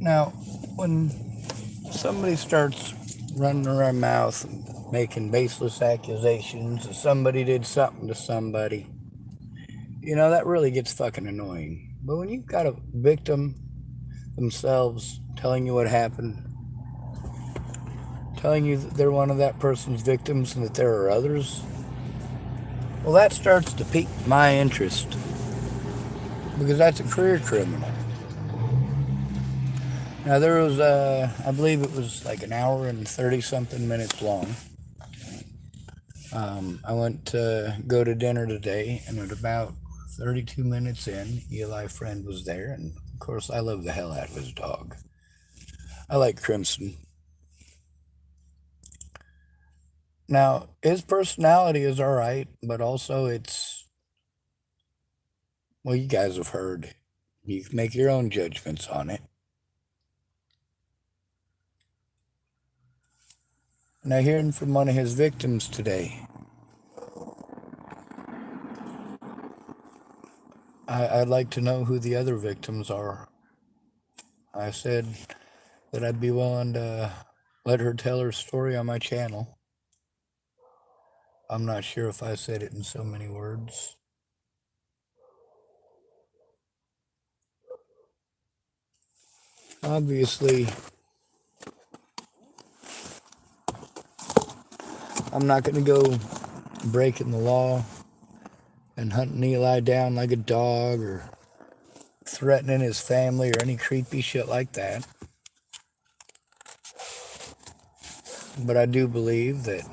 Now, when somebody starts running their mouth and making baseless accusations that somebody did something to somebody, that really gets fucking annoying. But when you've got a victim themselves telling you what happened, telling you that they're one of that person's victims and that there are others, well, that starts to pique my interest because that's a career criminal. Now, there was, I believe it was like an hour and 30 something minutes long. I went to go to dinner today, and at about 32 minutes in, Eli Friend was there, and of course, I love the hell out of his dog. I like Crimson. Now, his personality is alright, but also well, you guys have heard. You can make your own judgments on it. Now, hearing from one of his victims today, I'd like to know who the other victims are. I said that I'd be willing to let her tell her story on my channel. I'm not sure if I said it in so many words. Obviously, I'm not going to go breaking the law and hunting Eli down like a dog or threatening his family or any creepy shit like that. But I do believe that,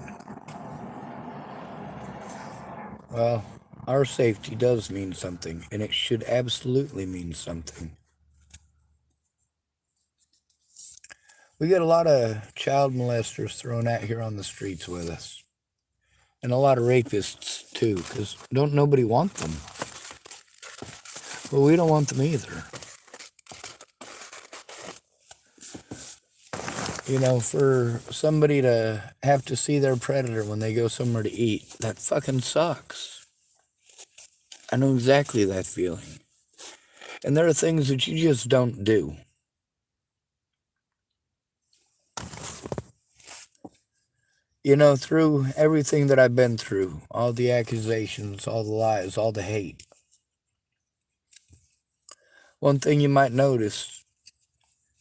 well, our safety does mean something, and it should absolutely mean something. We get a lot of child molesters thrown out here on the streets with us. And a lot of rapists, too, because don't nobody want them. Well, we don't want them either. For somebody to have to see their predator when they go somewhere to eat, that fucking sucks. I know exactly that feeling. And there are things that you just don't do. Through everything that I've been through, all the accusations, all the lies, all the hate, one thing you might notice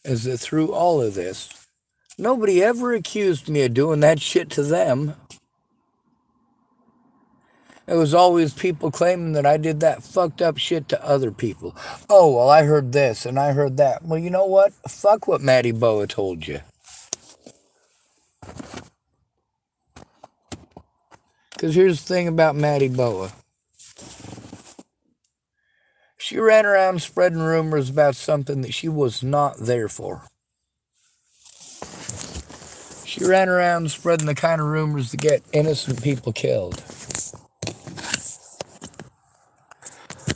is that through all of this, nobody ever accused me of doing that shit to them. It was always people claiming that I did that fucked up shit to other people. Oh, well, I heard this and I heard that. Well, you know what? Fuck what Maddie Boa told you. Because here's the thing about Maddie Boa. She ran around spreading rumors about something that she was not there for. She ran around spreading the kind of rumors that get innocent people killed.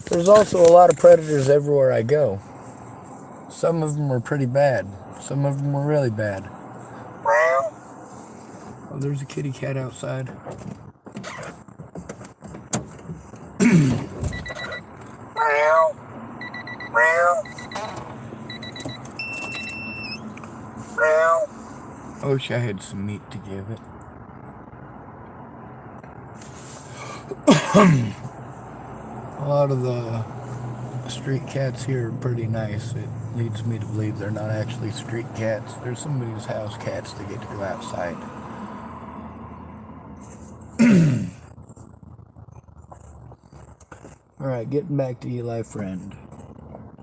There's also a lot of predators everywhere I go. Some of them were pretty bad. Some of them were really bad. Oh, there's a kitty cat outside. I wish I had some meat to give it. A lot of the street cats here are pretty nice. It leads me to believe they're not actually street cats. They're somebody's house cats that get to go outside. Alright, getting back to Eli Friend.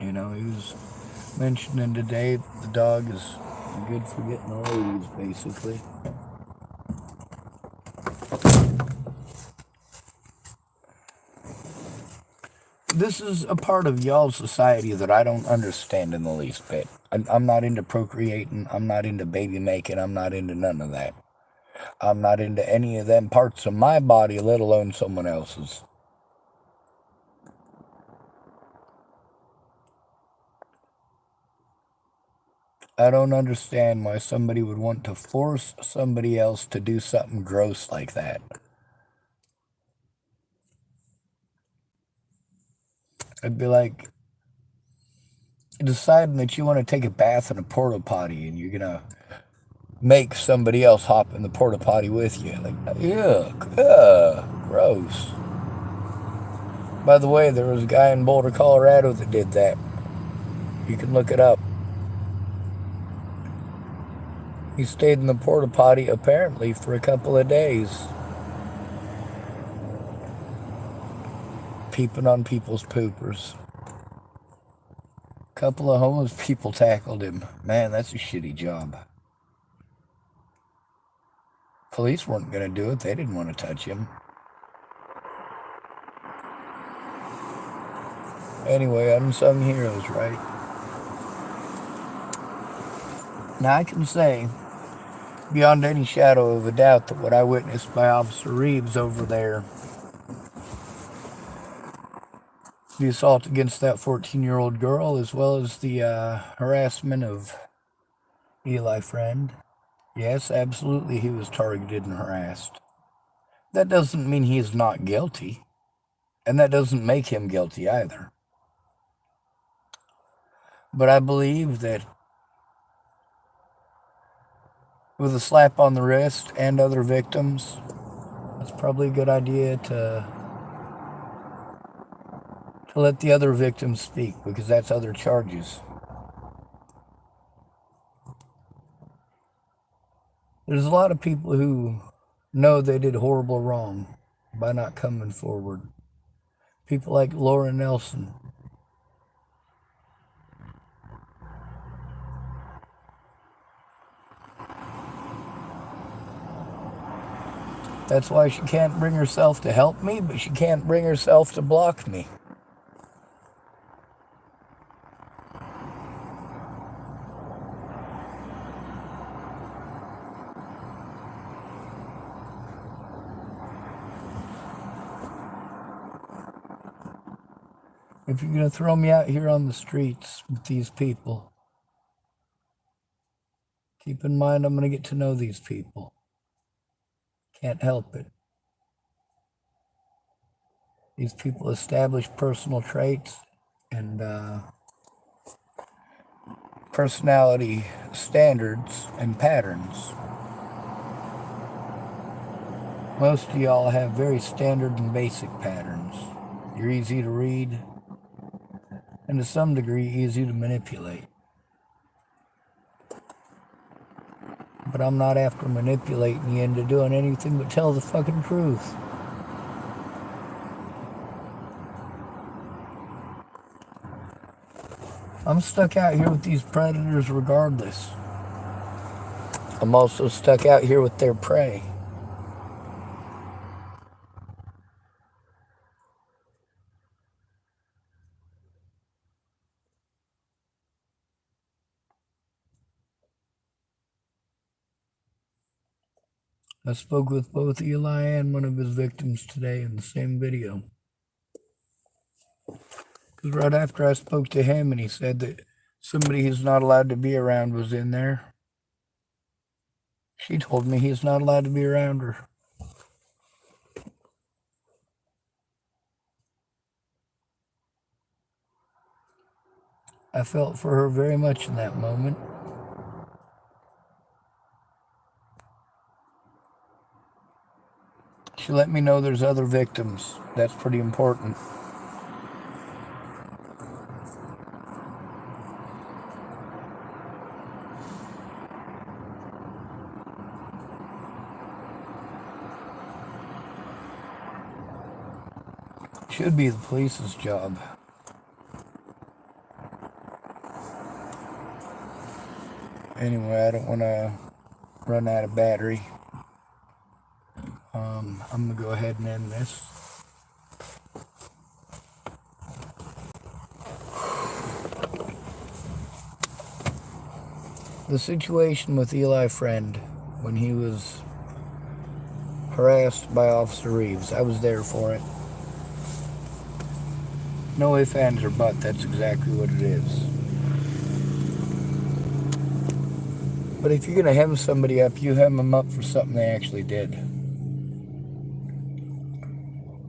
He was mentioning today that the dog is good for getting the ladies, basically. This is a part of y'all's society that I don't understand in the least bit. I'm not into procreating. I'm not into baby making. I'm not into none of that. I'm not into any of them parts of my body, let alone someone else's. I don't understand why somebody would want to force somebody else to do something gross like that. I'd be like, deciding that you want to take a bath in a porta potty and you're gonna make somebody else hop in the porta potty with you. Like, yuck, gross. By the way, there was a guy in Boulder, Colorado that did that. You can look it up. He stayed in the porta potty apparently for a couple of days, peeping on people's poopers. A couple of homeless people tackled him. Man, that's a shitty job. Police weren't going to do it. They didn't want to touch him. Anyway, unsung heroes, right? Now I can say, beyond any shadow of a doubt, that what I witnessed by Officer Reeves over there, the assault against that 14-year-old girl, as well as the harassment of Eli Friend, yes, absolutely he was targeted and harassed. That doesn't mean he is not guilty, and that doesn't make him guilty either. But I believe that with a slap on the wrist and other victims, it's probably a good idea to let the other victims speak, because that's other charges. There's a lot of people who know they did horrible wrong by not coming forward. People like Laura Nelson. That's why she can't bring herself to help me, but she can't bring herself to block me. If you're going to throw me out here on the streets with these people, keep in mind I'm going to get to know these people. Can't help it. These people establish personal traits and personality standards and patterns. Most of y'all have very standard and basic patterns. You're easy to read, and to some degree easy to manipulate. But I'm not after manipulating you into doing anything but tell the fucking truth. I'm stuck out here with these predators regardless. I'm also stuck out here with their prey. I spoke with both Eli and one of his victims today in the same video. Because right after I spoke to him and he said that somebody he's not allowed to be around was in there, she told me he's not allowed to be around her. I felt for her very much in that moment. She let me know there's other victims. That's pretty important. Should be the police's job. Anyway, I don't want to run out of battery. I'm going to go ahead and end this. The situation with Eli Friend when he was harassed by Officer Reeves, I was there for it. No ifs, ands, or buts, that's exactly what it is. But if you're going to hem somebody up, you hem them up for something they actually did.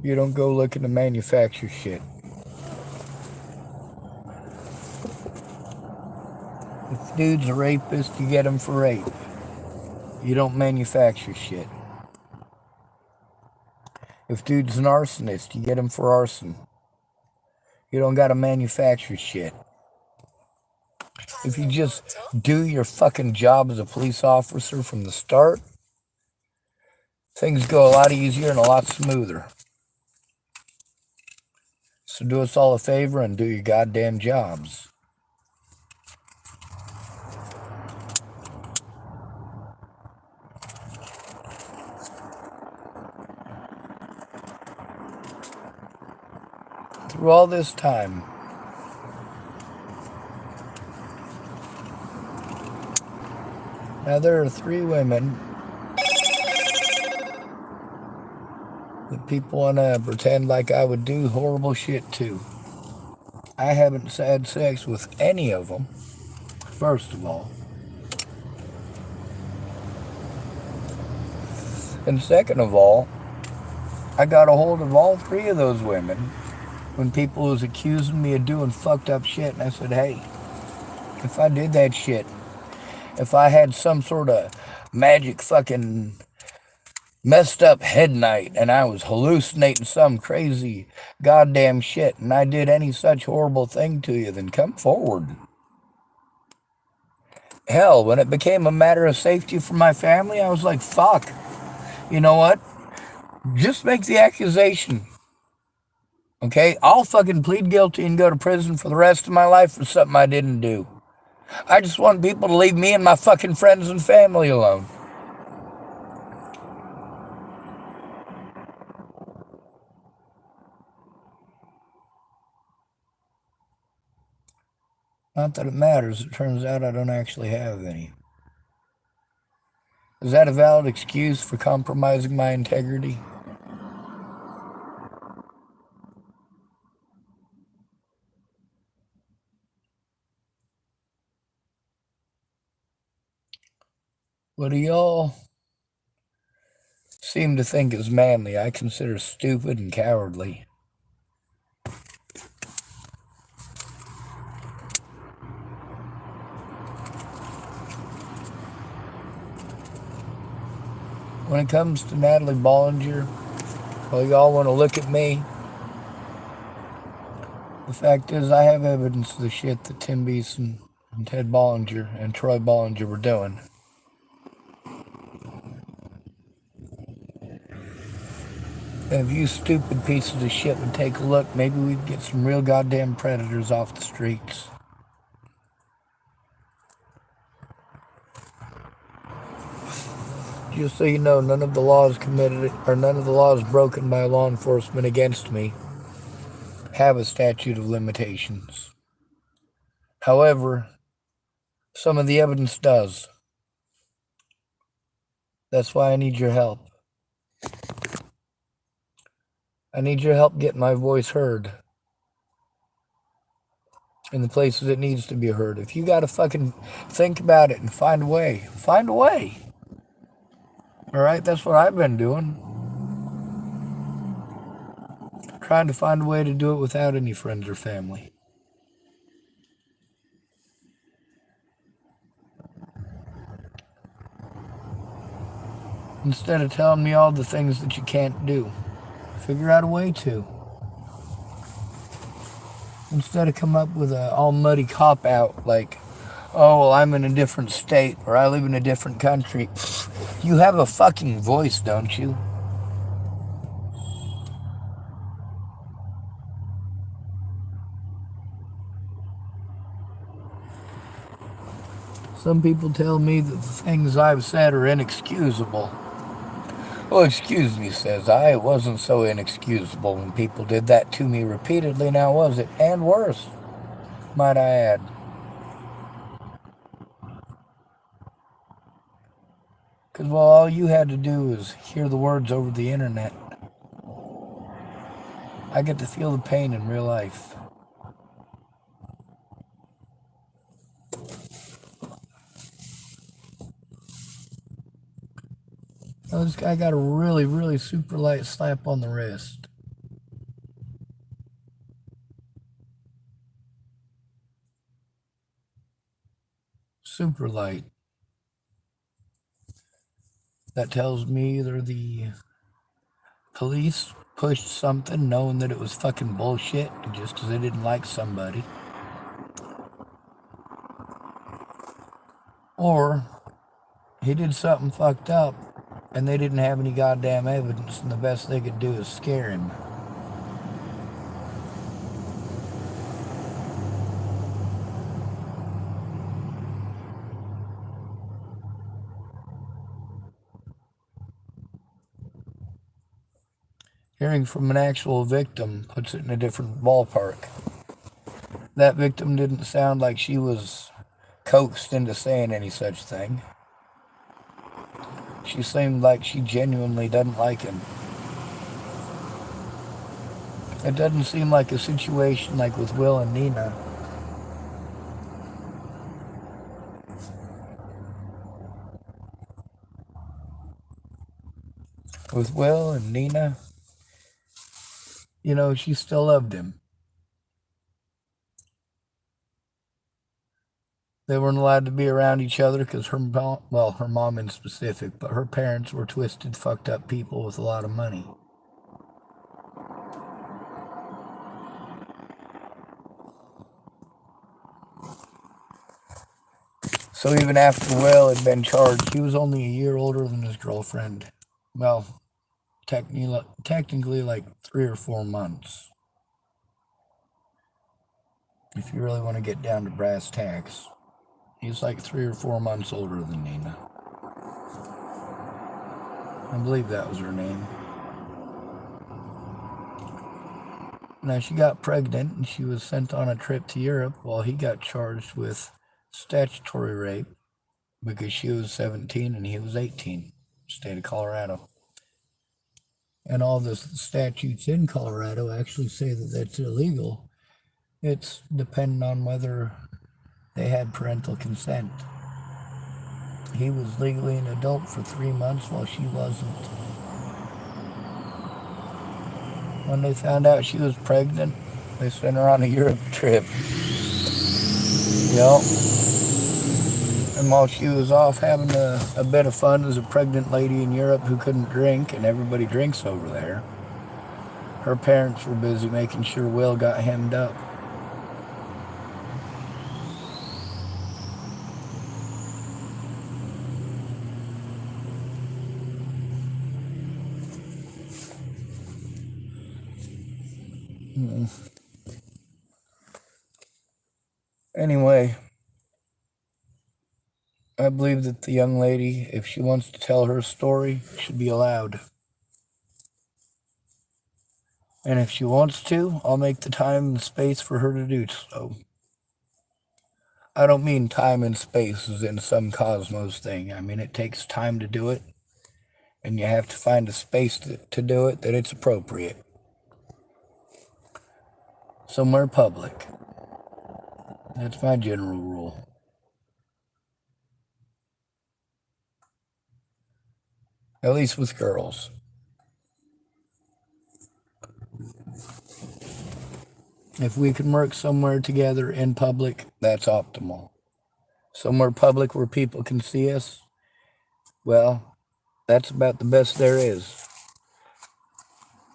You don't go looking to manufacture shit. If dude's a rapist, you get him for rape. You don't manufacture shit. If dude's an arsonist, you get him for arson. You don't gotta manufacture shit. If you just do your fucking job as a police officer from the start, things go a lot easier and a lot smoother. So do us all a favor and do your goddamn jobs. Through all this time, now there are 3 women that people want to pretend like I would do horrible shit to. I haven't had sex with any of them, first of all. And second of all, I got a hold of all 3 of those women when people was accusing me of doing fucked up shit, and I said, hey, if I did that shit, if I had some sort of magic fucking messed up head night and I was hallucinating some crazy goddamn shit and I did any such horrible thing to you, then come forward. Hell, when it became a matter of safety for my family, I was like, fuck, you know what? Just make the accusation. Okay? I'll fucking plead guilty and go to prison for the rest of my life for something I didn't do. I just want people to leave me and my fucking friends and family alone. Not that it matters. It turns out I don't actually have any. Is that a valid excuse for compromising my integrity? What do y'all seem to think is manly, I consider stupid and cowardly. When it comes to Natalie Bollinger, well, y'all want to look at me. The fact is, I have evidence of the shit that Tim Beeson and Ted Bollinger and Troy Bollinger were doing. And if you stupid pieces of shit would take a look, maybe we'd get some real goddamn predators off the streets. Just so you know, none of the laws committed, or none of the laws broken by law enforcement against me have a statute of limitations. However, some of the evidence does. That's why I need your help. I need your help getting my voice heard in the places it needs to be heard. If you gotta fucking think about it and find a way, find a way. Alright, that's what I've been doing. Trying to find a way to do it without any friends or family. Instead of telling me all the things that you can't do, figure out a way to. Instead of come up with a all muddy cop out like, oh, well, I'm in a different state or I live in a different country. You have a fucking voice, don't you? Some people tell me that the things I've said are inexcusable. Well, excuse me, says I. It wasn't so inexcusable when people did that to me repeatedly, now was it? And worse, might I add. Because, well, all you had to do was hear the words over the internet. I get to feel the pain in real life. Now, this guy got a really, really super light slap on the wrist. super light. That tells me either the police pushed something knowing that it was fucking bullshit just because they didn't like somebody, or he did something fucked up and they didn't have any goddamn evidence, and the best they could do is scare him. Hearing from an actual victim puts it in a different ballpark. That victim didn't sound like she was coaxed into saying any such thing. She seemed like she genuinely doesn't like him. It doesn't seem like a situation like with Will and Nina. With Will and Nina, she still loved him. They weren't allowed to be around each other because her mom in specific, but her parents were twisted, fucked up people with a lot of money. So even after Will had been charged, he was only a year older than his girlfriend. Well, technically like 3 or 4 months. If you really want to get down to brass tacks. He's like 3 or 4 months older than Nina. I believe that was her name. Now, she got pregnant and she was sent on a trip to Europe while he got charged with statutory rape because she was 17 and he was 18, state of Colorado. And all the statutes in Colorado actually say that that's illegal. It's dependent on whether they had parental consent. He was legally an adult for 3 months while she wasn't. When they found out she was pregnant, they sent her on a Europe trip. Yep. And while she was off having a bit of fun as a pregnant lady in Europe who couldn't drink, and everybody drinks over there, her parents were busy making sure Will got hemmed up. Anyway, I believe that the young lady, if she wants to tell her story, should be allowed. And if she wants to, I'll make the time and space for her to do so. I don't mean time and space as in some cosmos thing. I mean, it takes time to do it, and you have to find a space to do it that it's appropriate. Somewhere public. That's my general rule. At least with girls. If we can work somewhere together in public, that's optimal. Somewhere public where people can see us, well, that's about the best there is.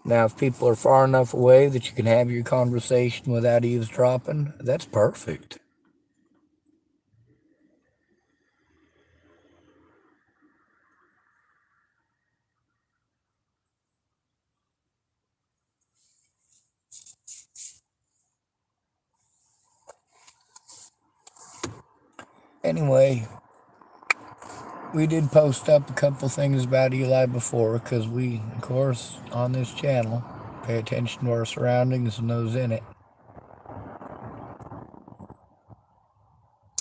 Now, if people are far enough away that you can have your conversation without eavesdropping, that's perfect. Anyway, we did post up a couple things about Eli before because we, of course, on this channel, pay attention to our surroundings and those in it.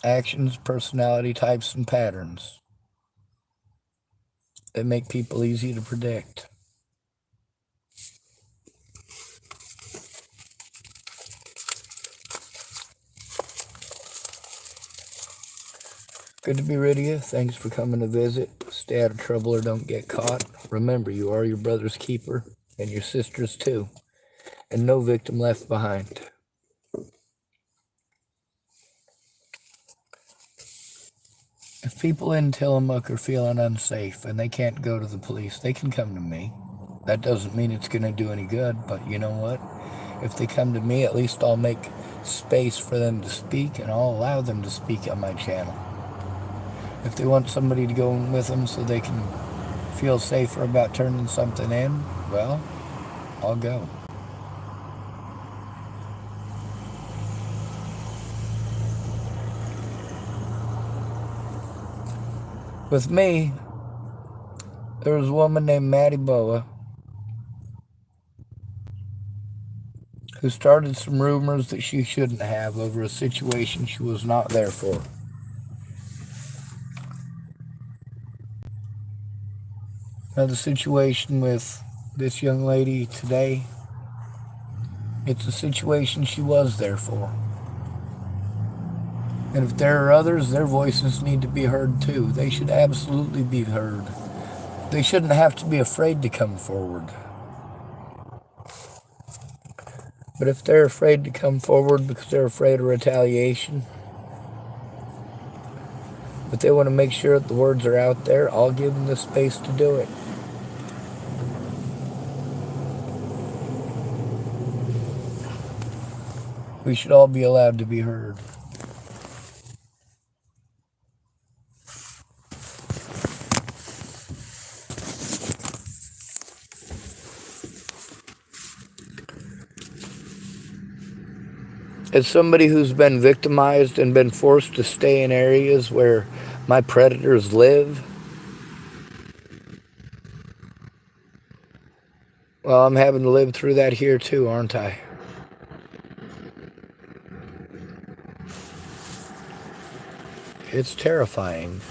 Actions, personality types, and patterns that make people easy to predict. Good to be rid of you. Thanks for coming to visit. Stay out of trouble or don't get caught. Remember, you are your brother's keeper and your sister's too. And no victim left behind. If people in Tillamook are feeling unsafe and they can't go to the police, they can come to me. That doesn't mean it's going to do any good, but you know what? If they come to me, at least I'll make space for them to speak, and I'll allow them to speak on my channel. If they want somebody to go in with them so they can feel safer about turning something in, well, I'll go. With me, there was a woman named Maddie Boa who started some rumors that she shouldn't have over a situation she was not there for. Now, the situation with this young lady today, it's a situation she was there for. And if there are others, their voices need to be heard too. They should absolutely be heard. They shouldn't have to be afraid to come forward. But if they're afraid to come forward because they're afraid of retaliation, but they want to make sure that the words are out there, I'll give them the space to do it. We should all be allowed to be heard. As somebody who's been victimized and been forced to stay in areas where my predators live, well, I'm having to live through that here too, aren't I? It's terrifying.